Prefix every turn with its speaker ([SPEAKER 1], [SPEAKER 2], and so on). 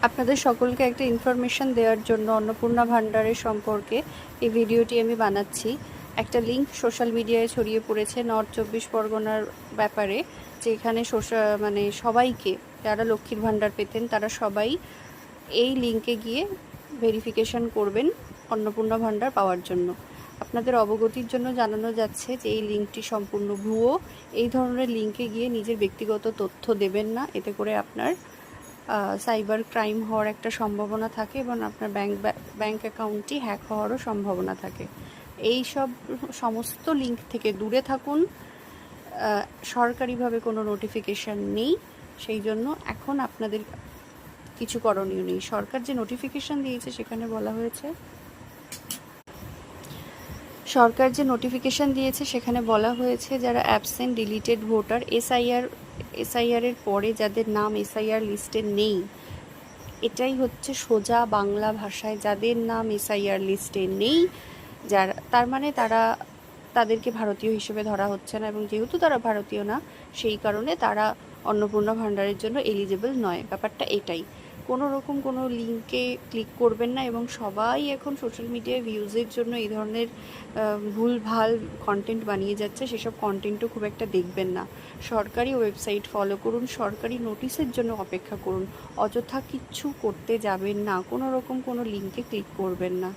[SPEAKER 1] আপনাদের সকলকে একটা ইনফরমেশন দেওয়ার জন্য অন্নপূর্ণা ভান্ডারের সম্পর্কে এই ভিডিওটি আমি বানাচ্ছি। একটা লিঙ্ক সোশ্যাল মিডিয়ায় ছড়িয়ে পড়েছে নর্থ 24 পরগনার ব্যাপারে, যে এখানে সবাইকে যারা লক্ষ্মীর ভান্ডার পেতেন তারা সবাই এই লিঙ্কে গিয়ে ভেরিফিকেশন করবেন অন্নপূর্ণা ভান্ডার পাওয়ার জন্য। আপনাদের অবগতির জন্য জানানো যাচ্ছে যে এই লিঙ্কটি সম্পূর্ণ ভুয়ো। এই ধরনের লিঙ্কে গিয়ে নিজের ব্যক্তিগত তথ্য দেবেন না, এতে করে আপনার সাইবার ক্রাইম হওয়ার একটা সম্ভাবনা থাকে এবং আপনার ব্যাংক অ্যাকাউন্টটি হ্যাক হওয়ারও সম্ভাবনা থাকে। এই সব সমস্ত লিঙ্ক থেকে দূরে থাকুন। সরকারিভাবে কোনো নোটিফিকেশান নেই, সেই জন্য এখন আপনাদের কিছু করণীয় নেই। সরকার যে নোটিফিকেশান দিয়েছে সেখানে বলা হয়েছে যারা অ্যাবসেন্ট ডিলিটেড ভোটার এসআইআরের পরে যাদের নাম এসআইআর লিস্টে নেই, এটাই হচ্ছে সোজা বাংলা ভাষায় যাদের নাম এসআইআর লিস্টে নেই, যারা তার মানে তাদেরকে ভারতীয় হিসেবে ধরা হচ্ছে না, এবং যেহেতু তারা ভারতীয় না সেই কারণে তারা অন্নপূর্ণা ভান্ডারের জন্য এলিজেবল নয়। ব্যাপারটা এটাই। কোনো রকম কোনো লিঙ্কে ক্লিক করবেন না, এবং সবাই এখন সোশ্যাল মিডিয়ায় ভিউজের জন্য এই ধরনের ভুলভাল কন্টেন্ট বানিয়ে যাচ্ছে, সেসব কন্টেন্টও খুব একটা দেখবেন না। সরকারি ওয়েবসাইট ফলো করুন, সরকারি নোটিশের জন্য অপেক্ষা করুন, অযথা কিচ্ছু করতে যাবেন না, কোনো রকম কোনো লিঙ্কে ক্লিক করবেন না।